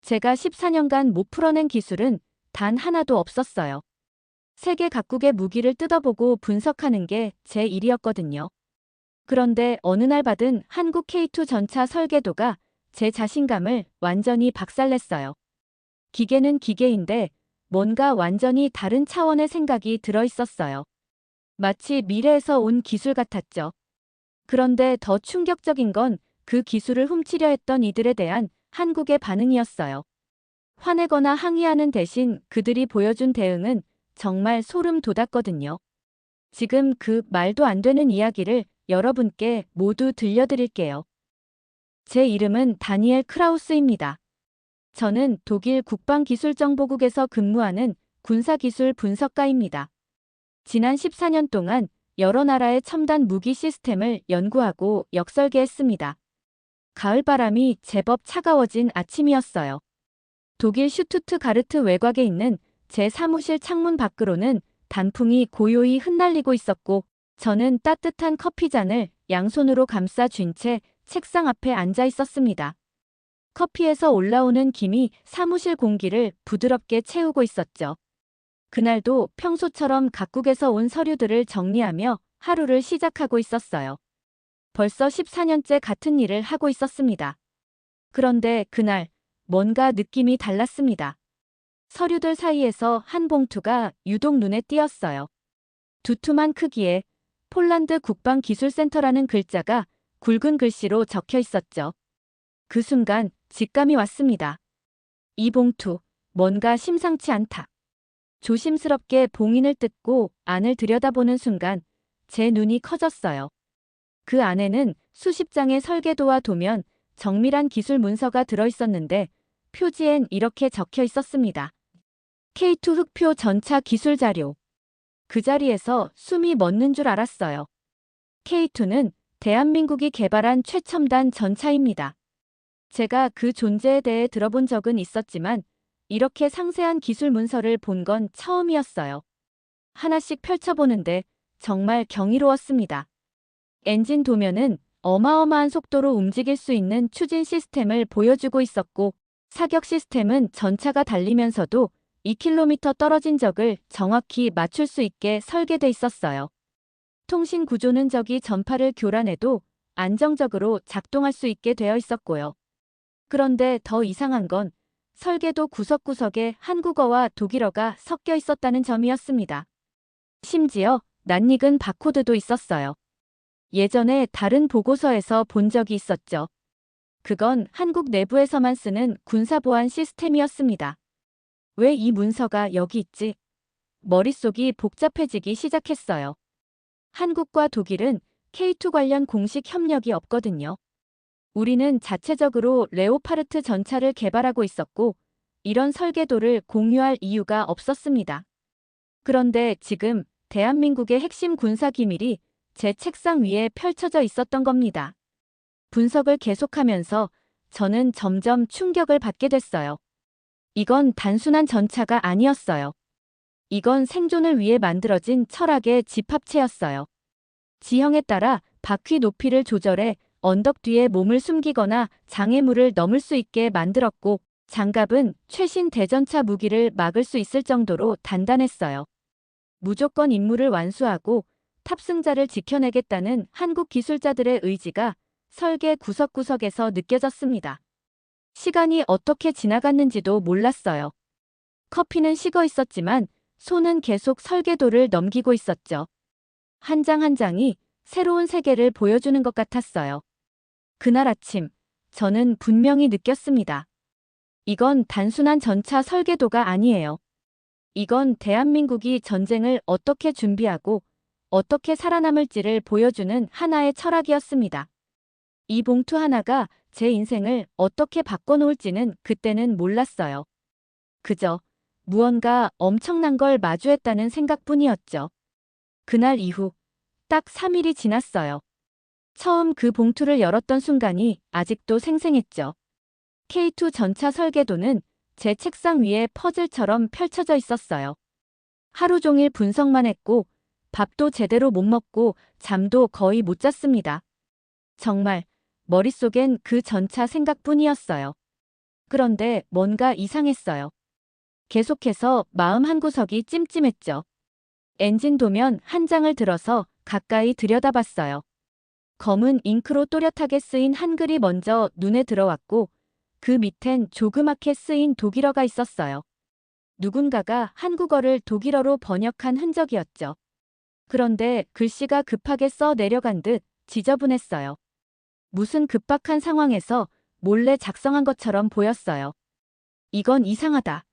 제가 14년간 못 풀어낸 기술은 단 하나도 없었어요. 세계 각국의 무기를 뜯어보고 분석하는 게 제 일이었거든요. 그런데 어느 날 받은 한국 K2 전차 설계도가 제 자신감을 완전히 박살냈어요. 기계는 기계인데 뭔가 완전히 다른 차원의 생각이 들어있었어요. 마치 미래에서 온 기술 같았죠. 그런데 더 충격적인 건 그 기술을 훔치려 했던 이들에 대한 한국의 반응이었어요. 화내거나 항의하는 대신 그들이 보여준 대응은 정말 소름 돋았거든요. 지금 그 말도 안 되는 이야기를 여러분께 모두 들려드릴게요. 제 이름은 다니엘 크라우스입니다. 저는 독일 국방기술정보국에서 근무하는 군사기술 분석가입니다. 지난 14년 동안 여러 나라의 첨단 무기 시스템을 연구하고 역설계했습니다. 가을바람이 제법 차가워진 아침이었어요. 독일 슈투트가르트 외곽에 있는 제 사무실 창문 밖으로는 단풍이 고요히 흩날리고 있었고 저는 따뜻한 커피잔을 양손으로 감싸 쥔 채 책상 앞에 앉아 있었습니다. 커피에서 올라오는 김이 사무실 공기를 부드럽게 채우고 있었죠. 그날도 평소처럼 각국에서 온 서류들을 정리하며 하루를 시작하고 있었어요. 벌써 14년째 같은 일을 하고 있었습니다. 그런데 그날 뭔가 느낌이 달랐습니다. 서류들 사이에서 한 봉투가 유독 눈에 띄었어요. 두툼한 크기의 폴란드 국방기술센터라는 글자가 굵은 글씨로 적혀 있었죠. 그 순간 직감이 왔습니다. 이 봉투, 뭔가 심상치 않다. 조심스럽게 봉인을 뜯고 안을 들여다보는 순간 제 눈이 커졌어요. 그 안에는 수십 장의 설계도와 도면, 정밀한 기술 문서가 들어있었는데 표지엔 이렇게 적혀 있었습니다. K2 흑표 전차 기술 자료. 그 자리에서 숨이 멎는 줄 알았어요. K2는 대한민국이 개발한 최첨단 전차입니다. 제가 그 존재에 대해 들어본 적은 있었지만 이렇게 상세한 기술 문서를 본 건 처음이었어요. 하나씩 펼쳐보는데 정말 경이로웠습니다. 엔진 도면은 어마어마한 속도로 움직일 수 있는 추진 시스템을 보여주고 있었고 사격 시스템은 전차가 달리면서도 2km 떨어진 적을 정확히 맞출 수 있게 설계돼 있었어요. 통신 구조는 적이 전파를 교란해도 안정적으로 작동할 수 있게 되어 있었고요. 그런데 더 이상한 건 설계도 구석구석에 한국어와 독일어가 섞여 있었다는 점이었습니다. 심지어 낯익은 바코드도 있었어요. 예전에 다른 보고서에서 본 적이 있었죠. 그건 한국 내부에서만 쓰는 군사보안 시스템이었습니다. 왜 이 문서가 여기 있지? 머릿속이 복잡해지기 시작했어요. 한국과 독일은 K2 관련 공식 협력이 없거든요. 우리는 자체적으로 레오파르트 전차를 개발하고 있었고 이런 설계도를 공유할 이유가 없었습니다. 그런데 지금 대한민국의 핵심 군사 기밀이 제 책상 위에 펼쳐져 있었던 겁니다. 분석을 계속하면서 저는 점점 충격을 받게 됐어요. 이건 단순한 전차가 아니었어요. 이건 생존을 위해 만들어진 철학의 집합체였어요. 지형에 따라 바퀴 높이를 조절해 언덕 뒤에 몸을 숨기거나 장애물을 넘을 수 있게 만들었고 장갑은 최신 대전차 무기를 막을 수 있을 정도로 단단했어요. 무조건 임무를 완수하고 탑승자를 지켜내겠다는 한국 기술자들의 의지가 설계 구석구석에서 느껴졌습니다. 시간이 어떻게 지나갔는지도 몰랐어요. 커피는 식어 있었지만 손은 계속 설계도를 넘기고 있었죠. 한 장 한 장이 새로운 세계를 보여주는 것 같았어요. 그날 아침, 저는 분명히 느꼈습니다. 이건 단순한 전차 설계도가 아니에요. 이건 대한민국이 전쟁을 어떻게 준비하고 어떻게 살아남을지를 보여주는 하나의 철학이었습니다. 이 봉투 하나가 제 인생을 어떻게 바꿔놓을지는 그때는 몰랐어요. 그저 무언가 엄청난 걸 마주했다는 생각뿐이었죠. 그날 이후 딱 3일이 지났어요. 처음 그 봉투를 열었던 순간이 아직도 생생했죠. K2 전차 설계도는 제 책상 위에 퍼즐처럼 펼쳐져 있었어요. 하루 종일 분석만 했고 밥도 제대로 못 먹고 잠도 거의 못 잤습니다. 정말 머릿속엔 그 전차 생각뿐이었어요. 그런데 뭔가 이상했어요. 계속해서 마음 한구석이 찜찜했죠. 엔진 도면 한 장을 들어서 가까이 들여다봤어요. 검은 잉크로 또렷하게 쓰인 한글이 먼저 눈에 들어왔고 그 밑엔 조그맣게 쓰인 독일어가 있었어요. 누군가가 한국어를 독일어로 번역한 흔적이었죠. 그런데 글씨가 급하게 써 내려간 듯 지저분했어요. 무슨 급박한 상황에서 몰래 작성한 것처럼 보였어요. 이건 이상하다.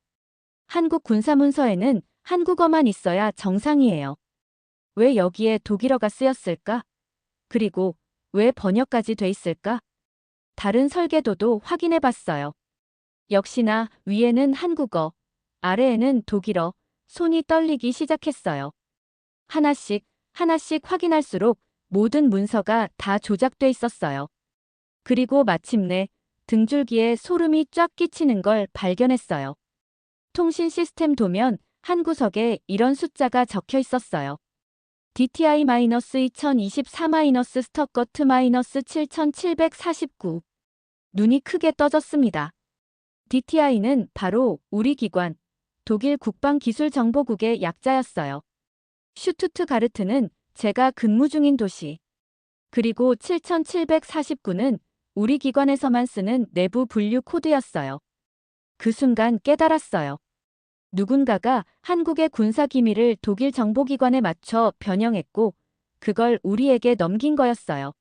한국 군사문서에는 한국어만 있어야 정상이에요. 왜 여기에 독일어가 쓰였을까? 그리고 왜 번역까지 돼 있을까? 다른 설계도도 확인해 봤어요. 역시나 위에는 한국어, 아래에는 독일어, 손이 떨리기 시작했어요. 하나씩 확인할수록 모든 문서가 다 조작돼 있었어요. 그리고 마침내 등줄기에 소름이 쫙 끼치는 걸 발견했어요. 통신 시스템 도면 한 구석에 이런 숫자가 적혀 있었어요. DTI-2024-스터커트-7749. 눈이 크게 떠졌습니다. DTI는 바로 우리 기관, 독일 국방기술정보국의 약자였어요. 슈투트가르트는 제가 근무 중인 도시. 그리고 7749는 우리 기관에서만 쓰는 내부 분류 코드였어요. 그 순간 깨달았어요. 누군가가 한국의 군사 기밀을 독일 정보기관에 맞춰 변형했고 그걸 우리에게 넘긴 거였어요.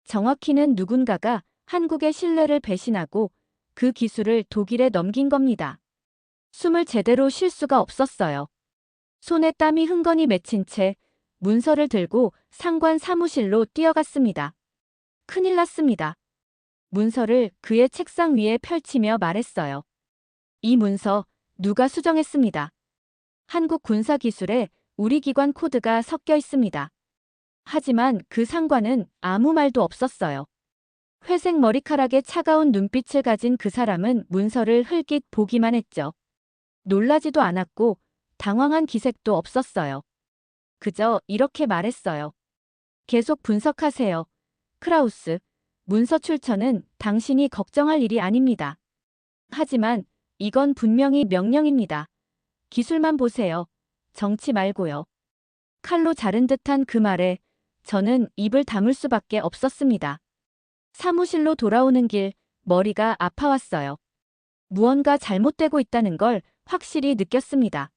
정확히는 누군가가 한국의 신뢰를 배신하고 그 기술을 독일에 넘긴 겁니다. 숨을 제대로 쉴 수가 없었어요. 손에 땀이 흥건히 맺힌 채 문서를 들고 상관 사무실로 뛰어갔습니다. 큰일 났습니다. 문서를 그의 책상 위에 펼치며 말했어요. 이 문서 누가 수정했습니다. 한국 군사기술에 우리 기관 코드가 섞여 있습니다. 하지만 그 상관은 아무 말도 없었어요. 회색 머리카락에 차가운 눈빛을 가진 그 사람은 문서를 흘낏 보기만 했죠. 놀라지도 않았고 당황한 기색도 없었어요. 그저 이렇게 말했어요. 계속 분석하세요. 크라우스, 문서 출처는 당신이 걱정할 일이 아닙니다. 하지만 이건 분명히 명령입니다. 기술만 보세요. 정치 말고요. 칼로 자른 듯한 그 말에 저는 입을 다물 수밖에 없었습니다. 사무실로 돌아오는 길 머리가 아파왔어요. 무언가 잘못되고 있다는 걸 확실히 느꼈습니다.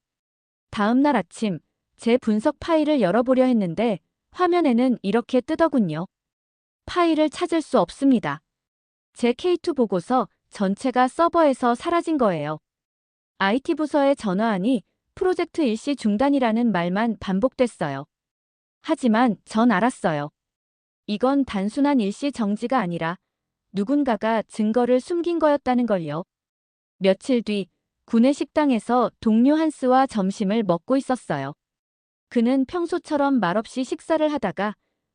다음 날 아침 제 분석 파일을 열어보려 했는데 화면에는 이렇게 뜨더군요. 파일을 찾을 수 없습니다. 제 K2 보고서 전체가 서버에서 사라진 거예요. IT 부서에 전화하니 프로젝트 일시 중단이라는 말만 반복됐어요. 하지만 전 알았어요. 이건 단순한 일시 정지가 아니라 누군가가 증거를 숨긴 거였다는 걸요. 며칠 뒤 구내 식당에서 동료 한스와 점심을 먹고 있었어요. 그는 평소처럼 말없이 식사를 하다가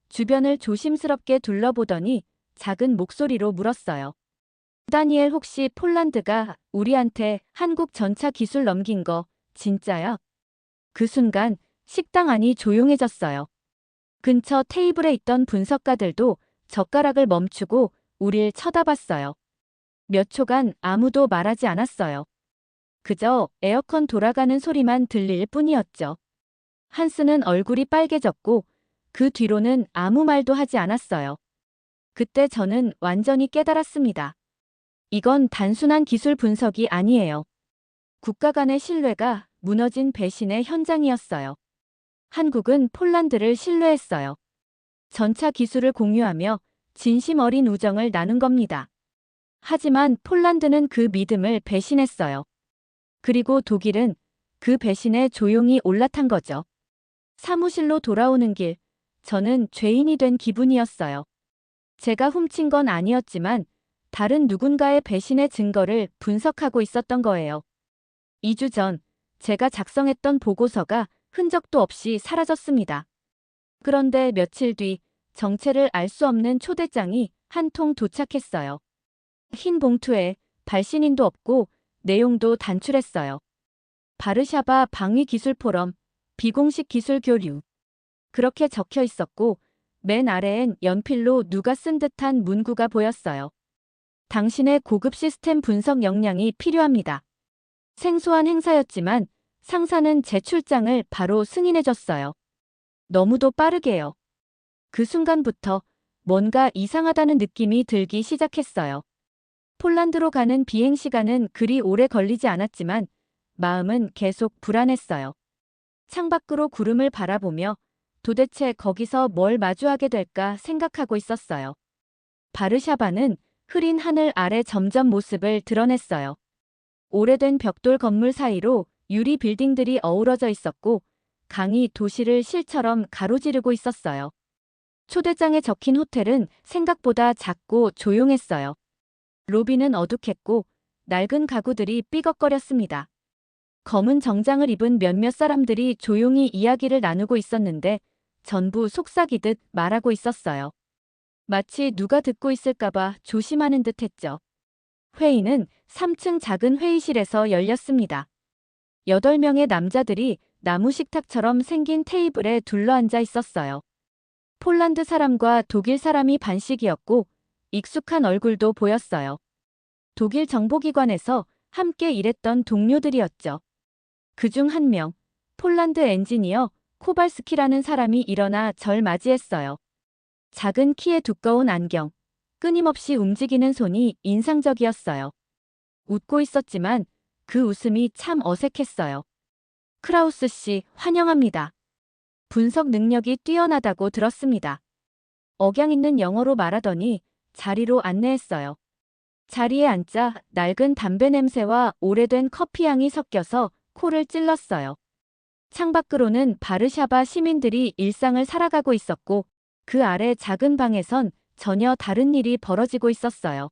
주변을 조심스럽게 둘러보더니 작은 목소리로 물었어요. 다니엘, 혹시 폴란드가 우리한테 한국 전차 기술 넘긴 거 진짜야? 그 순간 식당 안이 조용해졌어요. 근처 테이블에 있던 분석가들도 젓가락을 멈추고 우릴 쳐다봤어요. 몇 초간 아무도 말하지 않았어요. 그저 에어컨 돌아가는 소리만 들릴 뿐이었죠. 한스는 얼굴이 빨개졌고 그 뒤로는 아무 말도 하지 않았어요. 그때 저는 완전히 깨달았습니다. 이건 단순한 기술 분석이 아니에요. 국가 간의 신뢰가 무너진 배신의 현장이었어요. 한국은 폴란드를 신뢰했어요. 전차 기술을 공유하며 진심 어린 우정을 나눈 겁니다. 하지만 폴란드는 그 믿음을 배신했어요. 그리고 독일은 그 배신에 조용히 올라탄 거죠. 사무실로 돌아오는 길, 저는 죄인이 된 기분이었어요. 제가 훔친 건 아니었지만 다른 누군가의 배신의 증거를 분석하고 있었던 거예요. 2주 전 제가 작성했던 보고서가 흔적도 없이 사라졌습니다. 그런데 며칠 뒤 정체를 알 수 없는 초대장이 한 통 도착했어요. 흰 봉투에 발신인도 없고 내용도 단출했어요. 바르샤바 방위기술 포럼, 비공식 기술 교류. 그렇게 적혀 있었고 맨 아래엔 연필로 누가 쓴 듯한 문구가 보였어요. 당신의 고급 시스템 분석 역량이 필요합니다. 생소한 행사였지만 상사는 제 출장을 바로 승인해줬어요. 너무도 빠르게요. 그 순간부터 뭔가 이상하다는 느낌이 들기 시작했어요. 폴란드로 가는 비행 시간은 그리 오래 걸리지 않았지만 마음은 계속 불안했어요. 창밖으로 구름을 바라보며 도대체 거기서 뭘 마주하게 될까 생각하고 있었어요. 바르샤바는 흐린 하늘 아래 점점 모습을 드러냈어요. 오래된 벽돌 건물 사이로 유리 빌딩들이 어우러져 있었고 강이 도시를 실처럼 가로지르고 있었어요. 초대장에 적힌 호텔은 생각보다 작고 조용했어요. 로비는 어둑했고 낡은 가구들이 삐걱거렸습니다. 검은 정장을 입은 몇몇 사람들이 조용히 이야기를 나누고 있었는데 전부 속삭이듯 말하고 있었어요. 마치 누가 듣고 있을까봐 조심하는 듯 했죠. 회의는 3층 작은 회의실에서 열렸습니다. 8명의 남자들이 나무 식탁처럼 생긴 테이블에 둘러앉아 있었어요. 폴란드 사람과 독일 사람이 반씩이었고 익숙한 얼굴도 보였어요. 독일 정보기관에서 함께 일했던 동료들이었죠. 그중 한 명, 폴란드 엔지니어 코발스키라는 사람이 일어나 절 맞이했어요. 작은 키에 두꺼운 안경, 끊임없이 움직이는 손이 인상적이었어요. 웃고 있었지만 그 웃음이 참 어색했어요. 크라우스 씨, 환영합니다. 분석 능력이 뛰어나다고 들었습니다. 억양 있는 영어로 말하더니 자리로 안내했어요. 자리에 앉자 낡은 담배 냄새와 오래된 커피 향이 섞여서 코를 찔렀어요. 창밖으로는 바르샤바 시민들이 일상을 살아가고 있었고 그 아래 작은 방에선 전혀 다른 일이 벌어지고 있었어요.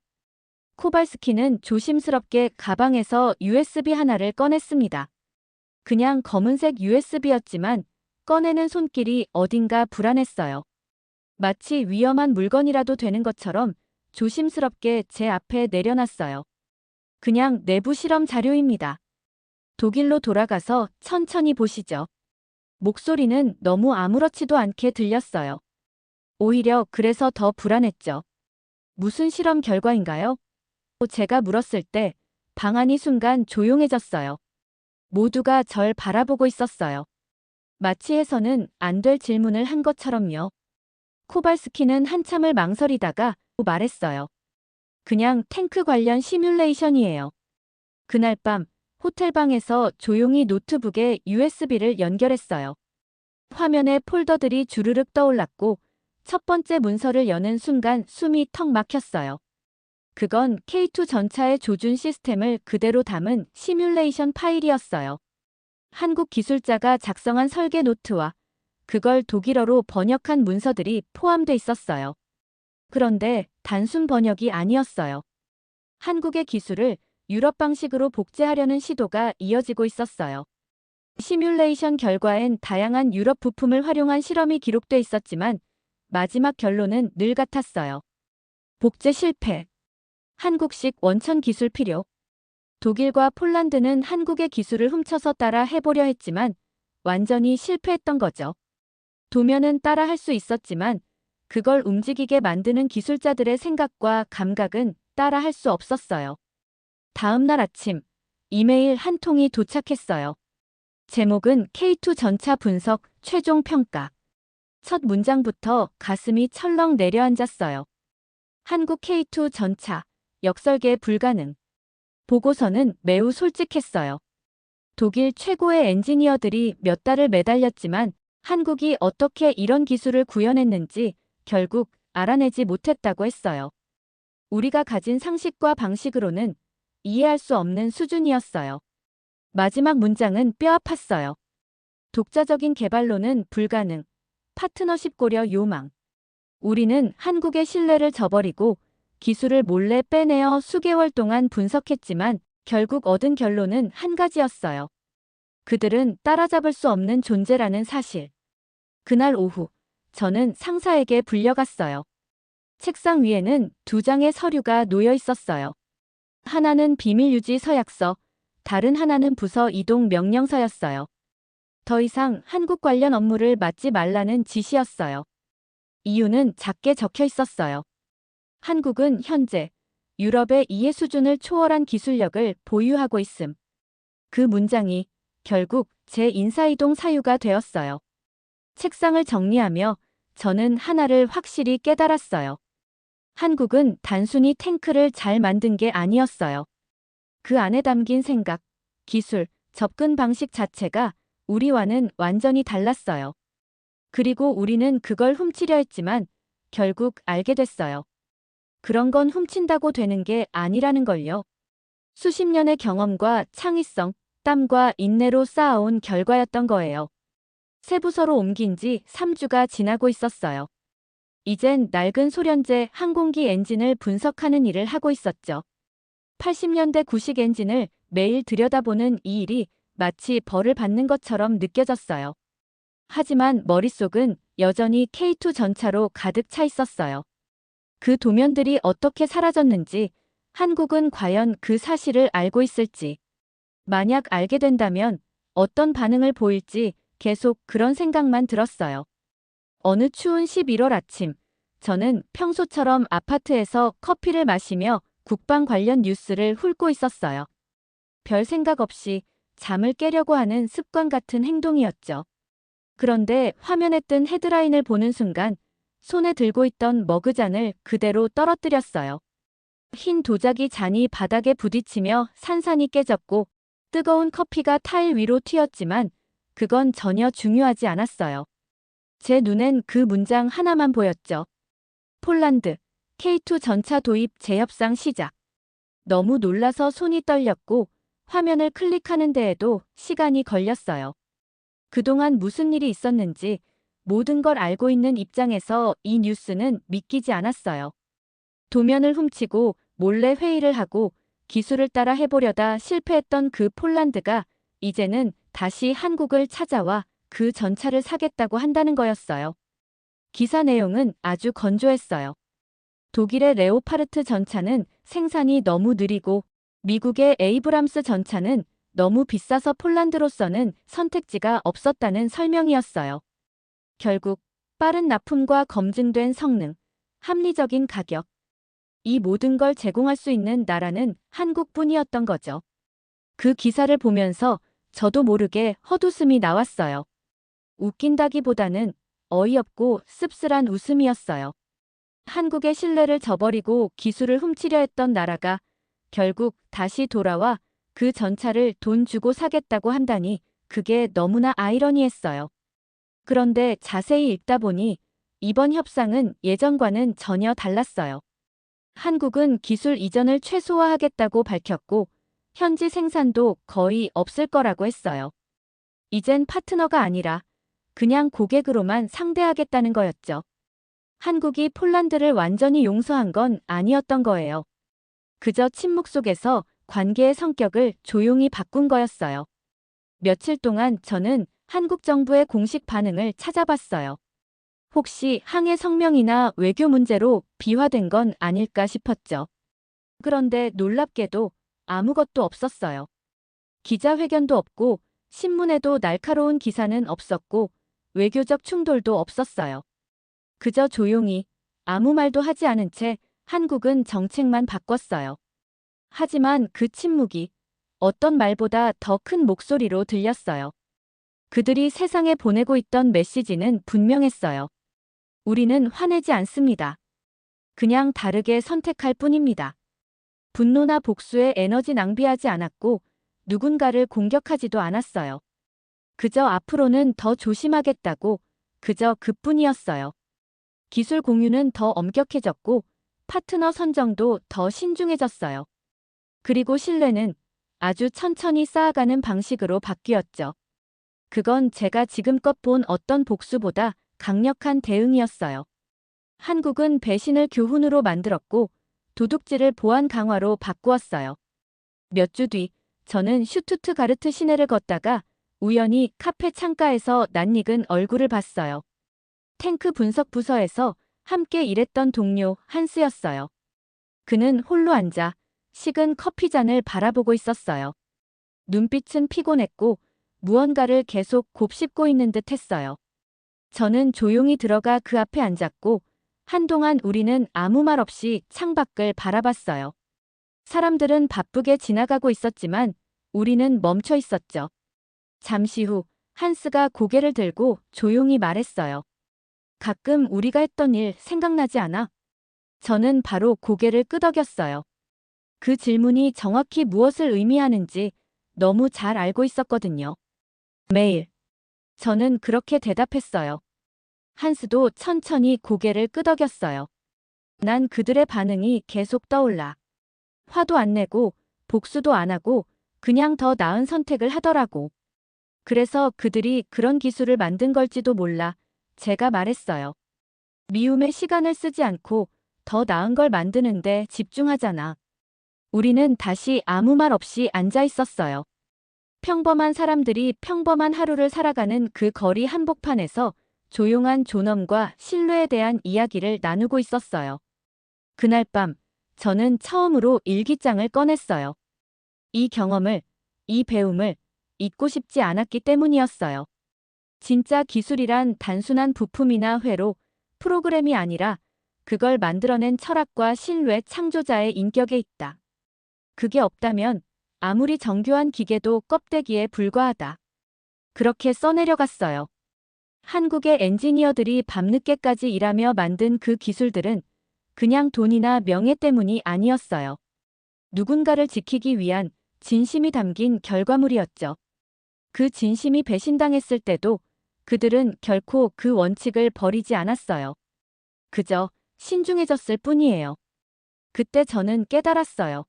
코발스키는 조심스럽게 가방에서 USB 하나를 꺼냈습니다. 그냥 검은색 USB였지만 꺼내는 손길이 어딘가 불안했어요. 마치 위험한 물건이라도 되는 것처럼 조심스럽게 제 앞에 내려놨어요. 그냥 내부 실험 자료입니다. 독일로 돌아가서 천천히 보시죠. 목소리는 너무 아무렇지도 않게 들렸어요. 오히려 그래서 더 불안했죠. 무슨 실험 결과인가요? 제가 물었을 때 방안이 순간 조용해졌어요. 모두가 절 바라보고 있었어요. 마치 해서는 안 될 질문을 한 것처럼요. 코발스키는 한참을 망설이다가 말했어요. 그냥 탱크 관련 시뮬레이션이에요. 그날 밤 호텔방에서 조용히 노트북에 USB를 연결했어요. 화면에 폴더들이 주르륵 떠올랐고 첫 번째 문서를 여는 순간 숨이 턱 막혔어요. 그건 K2 전차의 조준 시스템을 그대로 담은 시뮬레이션 파일이었어요. 한국 기술자가 작성한 설계 노트와 그걸 독일어로 번역한 문서들이 포함돼 있었어요. 그런데 단순 번역이 아니었어요. 한국의 기술을 유럽 방식으로 복제하려는 시도가 이어지고 있었어요. 시뮬레이션 결과엔 다양한 유럽 부품을 활용한 실험이 기록돼 있었지만 마지막 결론은 늘 같았어요. 복제 실패. 한국식 원천 기술 필요. 독일과 폴란드는 한국의 기술을 훔쳐서 따라 해보려 했지만 완전히 실패했던 거죠. 도면은 따라 할 수 있었지만 그걸 움직이게 만드는 기술자들의 생각과 감각은 따라 할 수 없었어요. 다음 날 아침, 이메일 한 통이 도착했어요. 제목은 K2 전차 분석 최종 평가. 첫 문장부터 가슴이 철렁 내려앉았어요. 한국 K2 전차, 역설계 불가능. 보고서는 매우 솔직했어요. 독일 최고의 엔지니어들이 몇 달을 매달렸지만 한국이 어떻게 이런 기술을 구현했는지 결국 알아내지 못했다고 했어요. 우리가 가진 상식과 방식으로는 이해할 수 없는 수준이었어요. 마지막 문장은 뼈 아팠어요. 독자적인 개발로는 불가능. 파트너십 고려 요망. 우리는 한국의 신뢰를 저버리고 기술을 몰래 빼내어 수개월 동안 분석했지만 결국 얻은 결론은 한 가지였어요. 그들은 따라잡을 수 없는 존재라는 사실. 그날 오후, 저는 상사에게 불려갔어요. 책상 위에는 2장의 서류가 놓여 있었어요. 하나는 비밀유지 서약서, 다른 하나는 부서 이동 명령서였어요. 더 이상 한국 관련 업무를 맡지 말라는 지시였어요. 이유는 작게 적혀 있었어요. 한국은 현재 유럽의 이해 수준을 초월한 기술력을 보유하고 있음. 그 문장이 결국 제 인사이동 사유가 되었어요. 책상을 정리하며 저는 하나를 확실히 깨달았어요. 한국은 단순히 탱크를 잘 만든 게 아니었어요. 그 안에 담긴 생각, 기술, 접근 방식 자체가 우리와는 완전히 달랐어요. 그리고 우리는 그걸 훔치려 했지만 결국 알게 됐어요. 그런 건 훔친다고 되는 게 아니라는 걸요. 수십 년의 경험과 창의성, 땀과 인내로 쌓아온 결과였던 거예요. 새 부서로 옮긴 지 3주가 지나고 있었어요. 이젠 낡은 소련제 항공기 엔진을 분석하는 일을 하고 있었죠. 80년대 구식 엔진을 매일 들여다보는 이 일이 마치 벌을 받는 것처럼 느껴졌어요. 하지만 머릿속은 여전히 K2 전차로 가득 차 있었어요. 그 도면들이 어떻게 사라졌는지, 한국은 과연 그 사실을 알고 있을지, 만약 알게 된다면 어떤 반응을 보일지 계속 그런 생각만 들었어요. 어느 추운 11월 아침, 저는 평소처럼 아파트에서 커피를 마시며 국방 관련 뉴스를 훑고 있었어요. 별 생각 없이 잠을 깨려고 하는 습관 같은 행동이었죠. 그런데 화면에 뜬 헤드라인을 보는 순간 손에 들고 있던 머그잔을 그대로 떨어뜨렸어요. 흰 도자기 잔이 바닥에 부딪히며 산산이 깨졌고 뜨거운 커피가 타일 위로 튀었지만 그건 전혀 중요하지 않았어요. 제 눈엔 그 문장 하나만 보였죠. 폴란드, K2 전차 도입 재협상 시작. 너무 놀라서 손이 떨렸고 화면을 클릭하는 데에도 시간이 걸렸어요. 그동안 무슨 일이 있었는지 모든 걸 알고 있는 입장에서 이 뉴스는 믿기지 않았어요. 도면을 훔치고 몰래 회의를 하고 기술을 따라 해보려다 실패했던 그 폴란드가 이제는 다시 한국을 찾아와 그 전차를 사겠다고 한다는 거였어요. 기사 내용은 아주 건조했어요. 독일의 레오파르트 전차는 생산이 너무 느리고 미국의 에이브람스 전차는 너무 비싸서 폴란드로서는 선택지가 없었다는 설명이었어요. 결국 빠른 납품과 검증된 성능, 합리적인 가격, 이 모든 걸 제공할 수 있는 나라는 한국뿐이었던 거죠. 그 기사를 보면서 저도 모르게 헛웃음이 나왔어요. 웃긴다기보다는 어이없고 씁쓸한 웃음이었어요. 한국의 신뢰를 저버리고 기술을 훔치려 했던 나라가 결국 다시 돌아와 그 전차를 돈 주고 사겠다고 한다니 그게 너무나 아이러니했어요. 그런데 자세히 읽다 보니 이번 협상은 예전과는 전혀 달랐어요. 한국은 기술 이전을 최소화하겠다고 밝혔고 현지 생산도 거의 없을 거라고 했어요. 이젠 파트너가 아니라 그냥 고객으로만 상대하겠다는 거였죠. 한국이 폴란드를 완전히 용서한 건 아니었던 거예요. 그저 침묵 속에서 관계의 성격을 조용히 바꾼 거였어요. 며칠 동안 저는 한국 정부의 공식 반응을 찾아봤어요. 혹시 항해 성명이나 외교 문제로 비화된 건 아닐까 싶었죠. 그런데 놀랍게도 아무것도 없었어요. 기자회견도 없고 신문에도 날카로운 기사는 없었고 외교적 충돌도 없었어요. 그저 조용히 아무 말도 하지 않은 채 한국은 정책만 바꿨어요. 하지만 그 침묵이 어떤 말보다 더 큰 목소리로 들렸어요. 그들이 세상에 보내고 있던 메시지는 분명했어요. 우리는 화내지 않습니다. 그냥 다르게 선택할 뿐입니다. 분노나 복수에 에너지 낭비하지 않았고 누군가를 공격하지도 않았어요. 그저 앞으로는 더 조심하겠다고 그저 그뿐이었어요. 기술 공유는 더 엄격해졌고 파트너 선정도 더 신중해졌어요. 그리고 신뢰는 아주 천천히 쌓아가는 방식으로 바뀌었죠. 그건 제가 지금껏 본 어떤 복수보다 강력한 대응이었어요. 한국은 배신을 교훈으로 만들었고 도둑질을 보안 강화로 바꾸었어요. 몇 주 뒤 저는 슈투트가르트 시내를 걷다가 우연히 카페 창가에서 낯익은 얼굴을 봤어요. 탱크 분석 부서에서 함께 일했던 동료 한스였어요. 그는 홀로 앉아 식은 커피잔을 바라보고 있었어요. 눈빛은 피곤했고 무언가를 계속 곱씹고 있는 듯 했어요. 저는 조용히 들어가 그 앞에 앉았고 한동안 우리는 아무 말 없이 창밖을 바라봤어요. 사람들은 바쁘게 지나가고 있었지만 우리는 멈춰 있었죠. 잠시 후 한스가 고개를 들고 조용히 말했어요. 가끔 우리가 했던 일 생각나지 않아? 저는 바로 고개를 끄덕였어요. 그 질문이 정확히 무엇을 의미하는지 너무 잘 알고 있었거든요. 매일. 저는 그렇게 대답했어요. 한스도 천천히 고개를 끄덕였어요. 난 그들의 반응이 계속 떠올라. 화도 안 내고 복수도 안 하고 그냥 더 나은 선택을 하더라고. 그래서 그들이 그런 기술을 만든 걸지도 몰라. 제가 말했어요. 미움에 시간을 쓰지 않고 더 나은 걸 만드는데 집중하잖아. 우리는 다시 아무 말 없이 앉아 있었어요. 평범한 사람들이 평범한 하루를 살아가는 그 거리 한복판에서 조용한 존엄과 신뢰에 대한 이야기를 나누고 있었어요. 그날 밤, 저는 처음으로 일기장을 꺼냈어요. 이 경험을, 이 배움을 잊고 싶지 않았기 때문이었어요. 진짜 기술이란 단순한 부품이나 회로, 프로그램이 아니라 그걸 만들어낸 철학과 신뢰 창조자의 인격에 있다. 그게 없다면 아무리 정교한 기계도 껍데기에 불과하다. 그렇게 써내려갔어요. 한국의 엔지니어들이 밤늦게까지 일하며 만든 그 기술들은 그냥 돈이나 명예 때문이 아니었어요. 누군가를 지키기 위한 진심이 담긴 결과물이었죠. 그 진심이 배신당했을 때도 그들은 결코 그 원칙을 버리지 않았어요. 그저 신중해졌을 뿐이에요. 그때 저는 깨달았어요.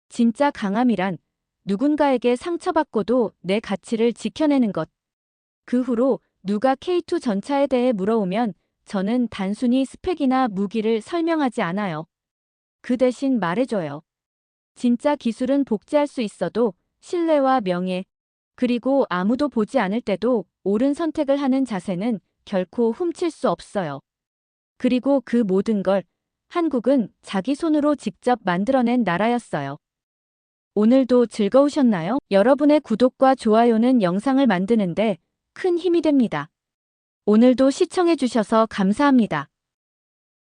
진짜 강함이란 누군가에게 상처받고도 내 가치를 지켜내는 것. 그 후로 누가 K2 전차에 대해 물어오면 저는 단순히 스펙이나 무기를 설명하지 않아요. 그 대신 말해줘요. 진짜 기술은 복제할 수 있어도 신뢰와 명예, 그리고 아무도 보지 않을 때도 옳은 선택을 하는 자세는 결코 훔칠 수 없어요. 그리고 그 모든 걸 한국은 자기 손으로 직접 만들어낸 나라였어요. 오늘도 즐거우셨나요? 여러분의 구독과 좋아요는 영상을 만드는데 큰 힘이 됩니다. 오늘도 시청해주셔서 감사합니다.